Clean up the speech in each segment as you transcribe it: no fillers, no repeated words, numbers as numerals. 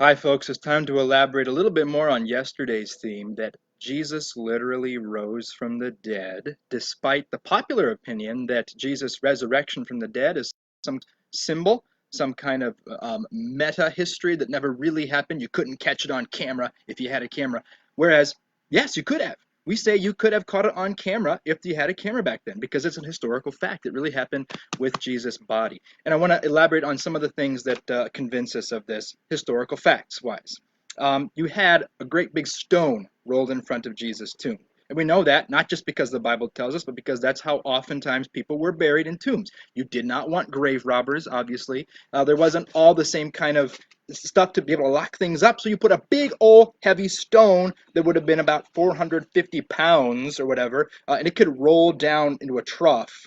Hi, folks. It's time to elaborate a little bit more on yesterday's theme that Jesus literally rose from the dead, despite the popular opinion that Jesus' resurrection from the dead is some symbol, some kind of meta history that never really happened. You couldn't catch it on camera if you had a camera. Whereas, yes, you could have. We say you could have caught it on camera if you had a camera back then, because it's an historical fact. It really happened with Jesus' body. And I want to elaborate on some of the things that convince us of this historical facts wise. You had a great big stone rolled in front of Jesus' tomb. And we know that not just because the Bible tells us, but because that's how oftentimes people were buried in tombs. You did not want grave robbers, obviously. There wasn't all the same kind of stuff to be able to lock things up. So you put a big old heavy stone that would have been about 450 pounds or whatever, and it could roll down into a trough,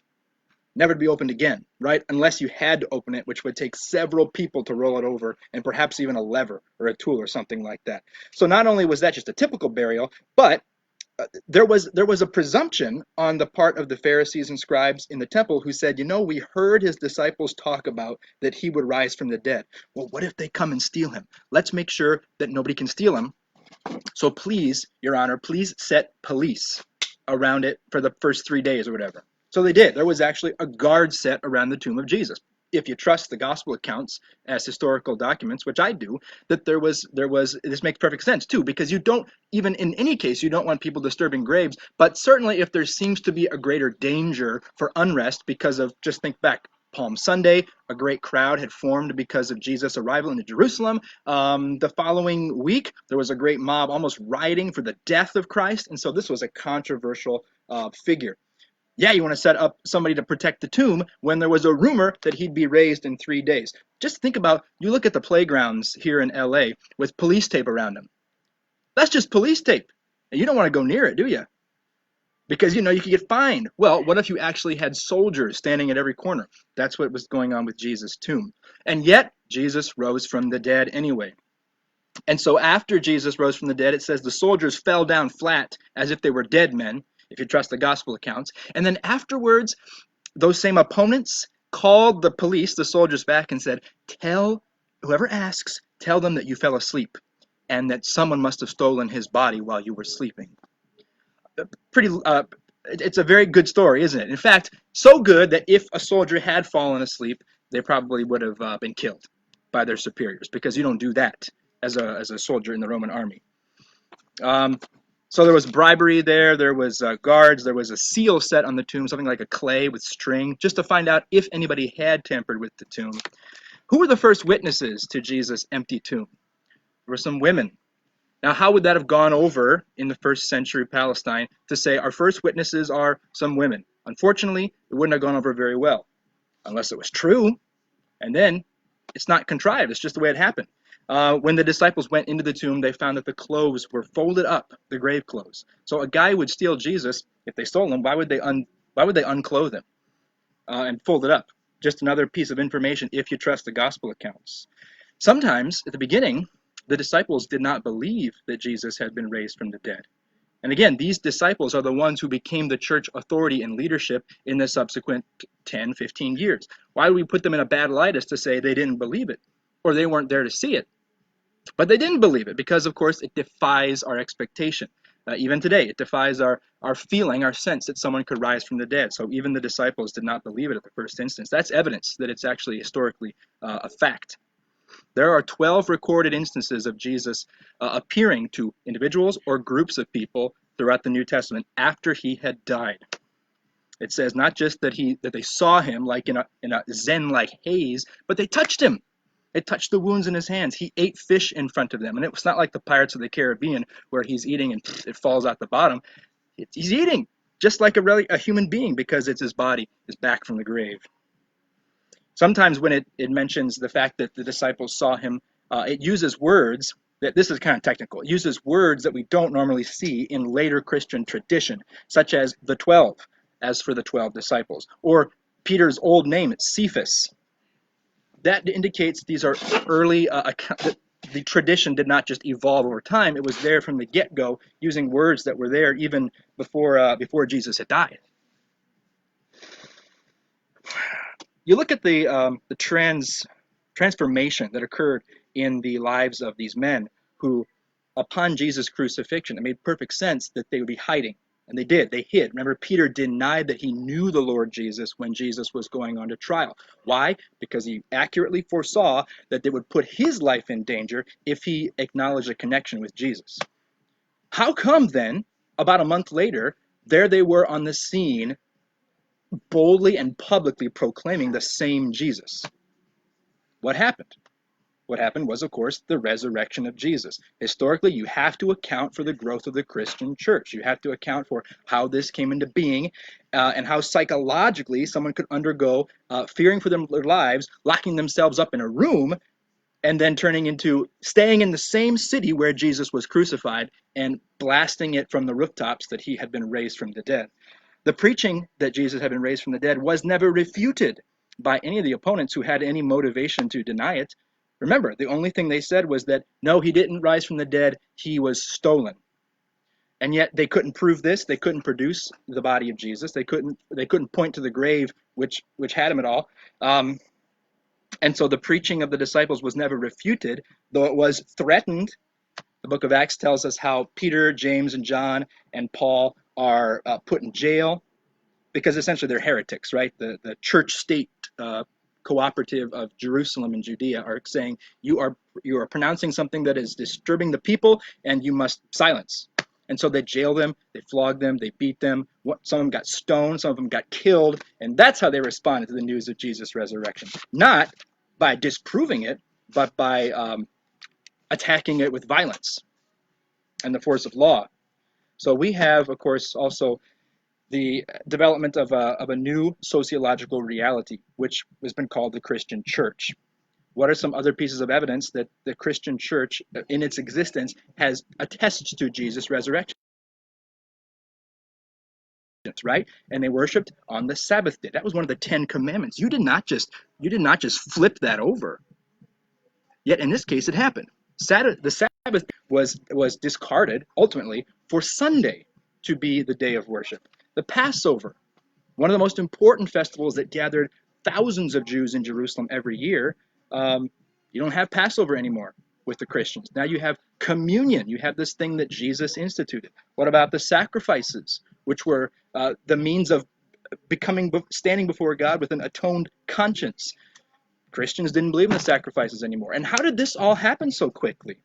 never to be opened again, right? Unless you had to open it, which would take several people to roll it over, and perhaps even a lever or a tool or something like that. So not only was that just a typical burial, but there was a presumption on the part of the Pharisees and scribes in the temple who said, we heard his disciples talk about that he would rise from the dead. Well, what if they come and steal him? Let's make sure that nobody can steal him. So please, Your Honor, please set police around it for the first 3 days or whatever. So they did. There was actually a guard set around the tomb of Jesus. If you trust the gospel accounts as historical documents, which I do, that there was this makes perfect sense too, because you don't, even in any case, you don't want people disturbing graves, but certainly if there seems to be a greater danger for unrest because of, just think back, Palm Sunday, a great crowd had formed because of Jesus' arrival into Jerusalem. The following week, there was a great mob almost rioting for the death of Christ, and so this was a controversial figure. Yeah, you want to set up somebody to protect the tomb when there was a rumor that he'd be raised in 3 days. Just think about, you look at the playgrounds here in LA with police tape around them. That's just police tape. And you don't want to go near it, do you? Because you could get fined. Well, what if you actually had soldiers standing at every corner? That's what was going on with Jesus' tomb. And yet, Jesus rose from the dead anyway. And so after Jesus rose from the dead, it says the soldiers fell down flat as if they were dead men, if you trust the gospel accounts. And then afterwards, those same opponents called the police, the soldiers, back and said, tell whoever asks, tell them that you fell asleep and that someone must have stolen his body while you were sleeping. It's a very good story, isn't it? In fact, so good that if a soldier had fallen asleep, they probably would have been killed by their superiors, because you don't do that as a soldier in the Roman army. Um, so there was bribery there. There was guards. There was a seal set on the tomb, something like a clay with string, just to find out if anybody had tampered with the tomb. Who were the first witnesses to Jesus' empty tomb? There were some women. Now, how would that have gone over in the first century Palestine to say our first witnesses are some women? Unfortunately, it wouldn't have gone over very well, unless it was true, and then it's not contrived. It's just the way it happened. When the disciples went into the tomb, they found that the clothes were folded up, the grave clothes. So a guy would steal Jesus. If they stole him, why would they unclothe him and fold it up? Just another piece of information if you trust the gospel accounts. Sometimes, at the beginning, the disciples did not believe that Jesus had been raised from the dead. And again, these disciples are the ones who became the church authority and leadership in the subsequent 10, 15 years. Why do we put them in a bad light as to say they didn't believe it or they weren't there to see it? But they didn't believe it because, of course, it defies our expectation. Even today, it defies our feeling, our sense that someone could rise from the dead. So even the disciples did not believe it at the first instance. That's evidence that it's actually historically a fact. There are 12 recorded instances of Jesus appearing to individuals or groups of people throughout the New Testament after he had died. It says not just that they saw him like in a Zen-like haze, but they touched him. They touched the wounds in his hands. He ate fish in front of them, and it was not like the Pirates of the Caribbean where he's eating and it falls out the bottom. He's eating just like a human being, because it's his body is back from the grave. Sometimes when it mentions the fact that the disciples saw him, it uses words that, this is kind of technical, it uses words that we don't normally see in later Christian tradition, such as the 12, as for the 12 disciples, or Peter's old name, Cephas. That indicates these are early, the tradition did not just evolve over time, it was there from the get-go, using words that were there even before Jesus had died. You look at the transformation that occurred in the lives of these men who, upon Jesus' crucifixion, it made perfect sense that they would be hiding. And they did. They hid. Remember, Peter denied that he knew the Lord Jesus when Jesus was going on to trial. Why? Because he accurately foresaw that it would put his life in danger if he acknowledged a connection with Jesus. How come then, about a month later, there they were on the scene, boldly and publicly proclaiming the same Jesus? What happened? What happened was, of course, the resurrection of Jesus. Historically, you have to account for the growth of the Christian church. You have to account for how this came into being and how psychologically someone could undergo fearing for their lives, locking themselves up in a room, and then turning into staying in the same city where Jesus was crucified and blasting it from the rooftops that he had been raised from the dead. The preaching that Jesus had been raised from the dead was never refuted by any of the opponents who had any motivation to deny it. Remember, the only thing they said was that, no, he didn't rise from the dead, he was stolen. And yet they couldn't prove this. They couldn't produce the body of Jesus. They couldn't point to the grave which had him at all. And so the preaching of the disciples was never refuted, though it was threatened. The book of Acts tells us how Peter, James, and John and Paul are put in jail because essentially they're heretics, right? The church-state cooperative of Jerusalem and Judea are saying you are pronouncing something that is disturbing the people, and you must silence. And so they jail them, they flog them, they beat them. Some of them got stoned, some of them got killed, and that's how they responded to the news of Jesus' resurrection. Not by disproving it, but by attacking it with violence and the force of law. So we have, of course, also the development of a new sociological reality, which has been called the Christian church. What are some other pieces of evidence that the Christian church, in its existence, has attested to Jesus' resurrection? Right? And they worshipped on the Sabbath day. That was one of the 10 commandments. You did not just flip that over. Yet in this case, it happened. The Sabbath was discarded ultimately for Sunday to be the day of worship. The Passover, one of the most important festivals that gathered thousands of Jews in Jerusalem every year, you don't have Passover anymore with the Christians. Now you have communion. You have this thing that Jesus instituted. What about the sacrifices, which were the means of standing before God with an atoned conscience? Christians didn't believe in the sacrifices anymore. And how did this all happen so quickly?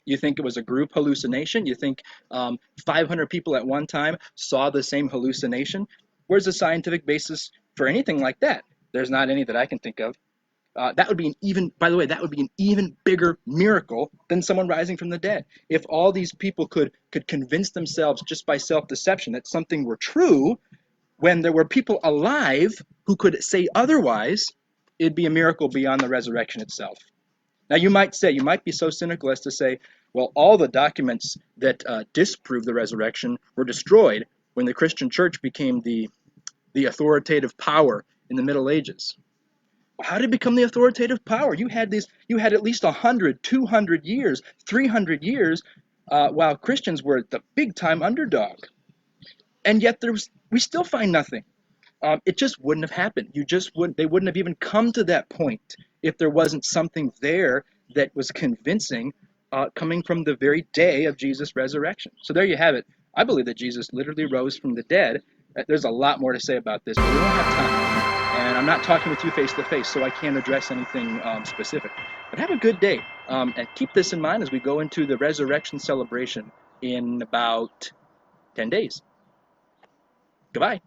You think it was a group hallucination? You think 500 people at one time saw the same hallucination? Where's the scientific basis for anything like that? There's not any that I can think of. That would be by the way, that would be an even bigger miracle than someone rising from the dead. If all these people could convince themselves just by self-deception that something were true, when there were people alive who could say otherwise, it'd be a miracle beyond the resurrection itself. Now you might be so cynical as to say, well, all the documents that disprove the resurrection were destroyed when the Christian church became the authoritative power in the Middle Ages. How did it become the authoritative power? You had at least 100, 200 years, 300 years, while Christians were the big-time underdog. And yet we still find nothing. It just wouldn't have happened. They wouldn't have even come to that point if there wasn't something there that was convincing, coming from the very day of Jesus' resurrection. So there you have it. I believe that Jesus literally rose from the dead. There's a lot more to say about this, but we don't have time. And I'm not talking with you face to face, so I can't address anything specific. But have a good day. And keep this in mind as we go into the resurrection celebration in about 10 days. Goodbye.